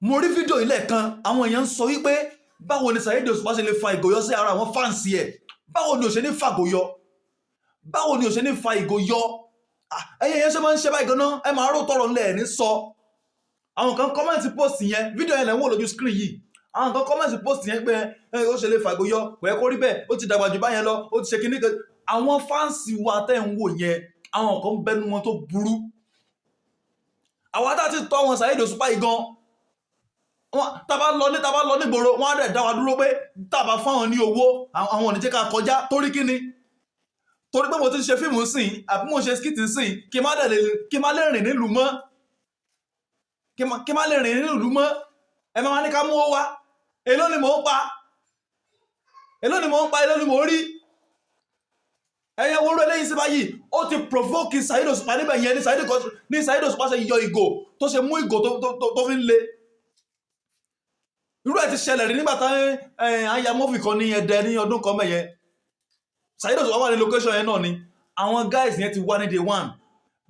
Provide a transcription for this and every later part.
mo rí fídíò ilẹ̀ kan àwọn èèyàn ń sọ wípé báwo ni Saheed Òṣùpá ṣe lè fa ìgò yọ sí ara àwọn fáǹsì ẹ̀, báwo ni ò ṣe ní fàgò yọ, báwo ni ò ṣe ní fa ìgò yọ. ẹ̀yin èèyàn ṣe máa ń ṣe báyìí gan-an, ẹ máa rò tọrọ ńlẹ̀ ní sọ. àwọn kan kọ́mẹ́ǹtì post yẹn, fídíò yẹn lẹ́ ń wò lójú screen yìí, àwọn kan kọ́mẹ́ǹtì post yẹn pé ó ṣe lè fàgò yọ, kò yẹ kó rí bẹ́ẹ̀, ó ti dàgbà jù báyẹn lọ, ó ti ṣe kíní kan. àwọn fáǹsì wa tẹ́ ń wò yẹn, àwọn kan bẹnu wọn tó burú. àwọn tá ti tọ́ wọn Saheed Òṣùpá yìí gan, tàbá lọ nígboro wọn á dẹ̀ dá wa dúró pé tàbá fáwọn ní owó àwọn ò ní jẹ́ ká kọjá. Torí kíni? Torí pé mo ti ń ṣe fíìmù sìn àbí mo ṣe skit sìn kí má lè rìn nílùú mọ́, kí má lè rìn nílùú mọ́. ẹ máa ní ká mú ó wá, èló ni mò ń pa, èló ni mò ń rí. ẹ̀yẹ wo eléyìí sí báyìí, ó ti provoke Saheed Òṣùpá níbẹ̀ yẹn ní Saheed Òṣùpá ṣe yọ ìgò tó ṣe mú ìgò tó fi ń le. irú ẹ̀ ti ṣẹlẹ̀ rí nígbà táwọn àyà mọ́fì kan ní Ẹdẹ ní ọdún kan mẹ́yẹn. Saheed Òṣùpá wà ní location yẹn náà ni àwọn guys yẹn ti wá ní day one.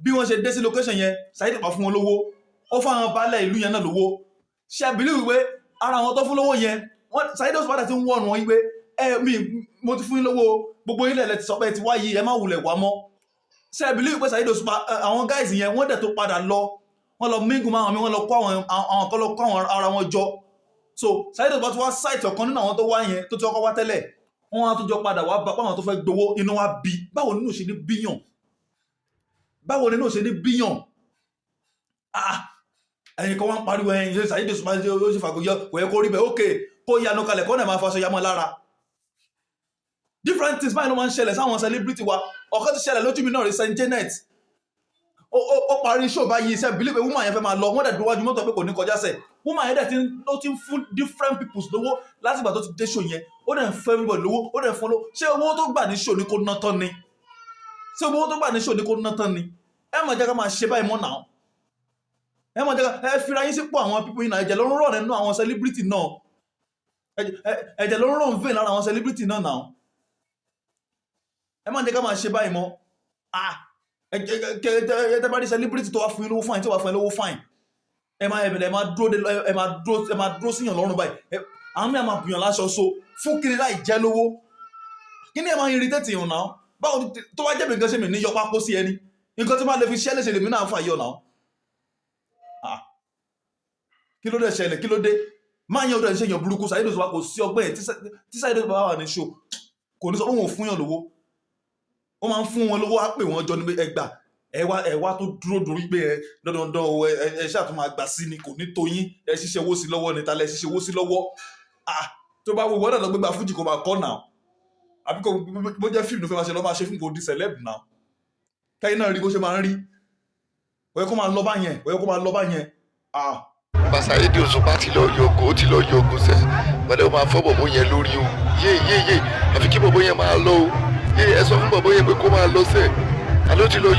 bí wọ́n ṣe dé sí location yẹn, Saheed Òṣùpá fún wọn lówó, ó fáwọn baálẹ̀ ìlú yẹn náà lówó. ṣe àbílí wípé ara àwọn tó fún lówó yẹn, Saheed Òṣùpá ti ń wọ̀nù wọn wípé mo ti fún yín lówó, gbogbo ilẹ̀ lẹ ti sọ pé ti wá yìí, ẹ má wulẹ̀ wá mọ́. ṣe àbílí wípé Saheed Òṣùpá àwọn guys yẹn wọ́n dẹ̀ tó padà lọ, wọ́n lọ mingle máa mi, wọ́n lọ kó àwọn kan lọ kó àwọn ara wọn jọ. so Saheed Òṣùpá ti wá site ọ̀kan nínú àwọn tó wá yẹn tó ti ọkọ̀ wá tẹ́lẹ̀, wọ́n wá tó jọ padà wá bá àwọn tó fẹ́ gbowó, inú wa bí. báwo nínú ṣe ní bíyàn, báwo nínú ṣe ní bíyàn. ẹ̀yin kan wá ń pariwo ẹ̀yin Saheed Òṣùpá ó ṣe fàgò yọ, kò yẹ kó rí bẹ́ẹ̀. ókè kó yanu kalẹ̀ kó náà máa faṣọ yamọ́ lára. different things báyìí ló máa ń ṣẹlẹ̀ sáwọn celebrity wa. ọ̀kan ti ṣẹlẹ̀ lójú mi náà rí Saint Janet, ó parí show báyìí iṣẹ́ believe pé woman yẹn fẹ́ máa lọ, wọ́n dẹ̀ dúwájú mọ́tò pé kò ní kọjá sẹ̀. woman yẹn dẹ̀ ti ń fún different people lówó láti ìgbà tó ti dé show yẹn, ó dẹ̀ ń fún everybody lówó, ó dẹ̀ ń fún lówó. ṣé owó tó gbà ní show ni kò ná tán ni? ṣé owó tó gbà ní show ni kò ná tán ni? ẹ má jẹ́ ká máa ṣe báyìí mọ́ náà. ẹ má jẹ́ ká fira yín sípò àwọn people yìí náà. ẹ̀jẹ̀ ló ń rọ̀ nínú àwọn celebrity náà, ẹ̀jẹ̀ ló ń rọ̀ ń vein lára àwọn celebrity náà náà. ẹ má jẹ́ ká máa ṣe báyìí mọ́. ẹ bá rí celebrity tó wá fún yín lówó fine, tó wá fún yín lówó fine, ẹ máa dúró síyàn lọ́rùn báyìí. àwọn mìíràn máa bùyàn láṣọ so fún kiri láì jẹ́ lówó. kí ni ẹ máa irritate yàn náà? báwo tó wá jẹ́bi nǹkan ṣe mi ní yọpá kó sí ẹni, nǹkan tí máa lè fi ṣẹ́lẹ̀ ṣe lèmi náà fà yọ náà. kí ló dé ṣẹlẹ̀, kí ló dé? máa yan ọdún ẹ̀ ṣe yàn burúkú. Saheed Òṣùpá kò sí ọgbẹ́ ẹ̀ tí Saheed Òṣùpá wà ní ṣò, kò ní sọ pé wọn ò fún yàn lówó. ó máa ń fún wọn lówó, á pè wọ́n jọ ní ẹgbà ẹwà tó dúró wípé dandan ẹ ṣáà tó máa gbà sí ni, kò ní tó yín, ẹ ṣiṣẹ́ owó sí lọ́wọ́ níta, lẹ ṣiṣẹ́ owó sí lọ́wọ́. tó bá wo wọ́n náà gbégbá fújì kò máa kọ́ náà, àbí kò bó jẹ́ fíìmù ló fẹ́ máa ṣe lọ́ máa ṣe fíìmù kò di celeb náà. kẹ́yìn náà rí bó ṣe máa ń rí, ó yẹ kó máa lọ bá yẹn. Saheed Òṣùpá ti lọ yọgò sẹ́, wọ́n lè máa fọ́ bọ̀bọ̀ yẹn lórí o. yé àfi kí bọ̀bọ̀ yẹn máa lọ o. ẹ sọ fún bọ̀bọ̀ yẹn pé kó máa lọ sẹ́. àló ti lọ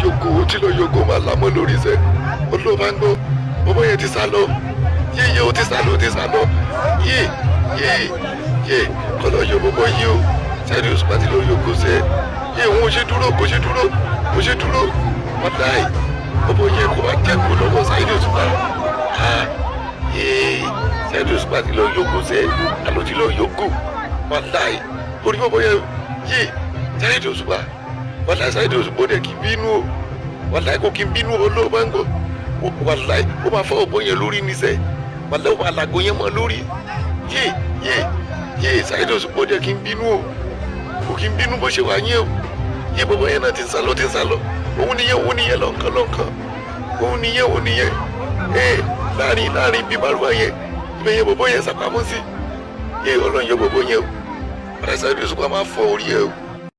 yọgò máa lámọ́ lórí sẹ́. olóò máa ń gbọ́ bọ̀bọ̀ yẹn ti sá lọ. yé ó ti sá lọ. yé kọ́ lọ yọ bọ̀bọ̀ yìí o. Saheed Òṣùpá ti lọ yọgò sẹ́. yé òun ò ṣe dúró. wọ́n láì bọ̀bọ̀ yẹn kó máa jẹ́ kó lọ́wọ́ Saheed Òṣùpá. Saheed Òṣùpá ti lọ yọgò sẹ́. àló ti lọ yọgò. wọ́n láì orí bọ̀bọ̀ yẹn Saheed Òṣùpá. wàláì Saheed Òṣùpá dẹ̀ kì í bínú o. wàláì kò kì í bínú o ló máa ń gbọ́. wàláì ó máa fọ́ ọ̀bọ yẹn lórí níṣẹ́. wàláì ó máa làgò yẹn mọ́ lórí. Saheed Òṣùpá dẹ̀ kì í bínú o. kò kì í bínú bó ṣe wà yẹn o. bọ̀bọ̀ yẹn náà ti ń sálọ. òun nìyẹn lọ́nkàn. òun nìyẹn. láàrin bíbárùwá yẹn ibẹ̀ yẹn bọ̀bọ̀ yẹn sàpamọ́ sí. ọlọ́run yẹ bọ̀bọ̀ yẹn o. Saheed Òṣùpá máa fọ́ orí ẹ o.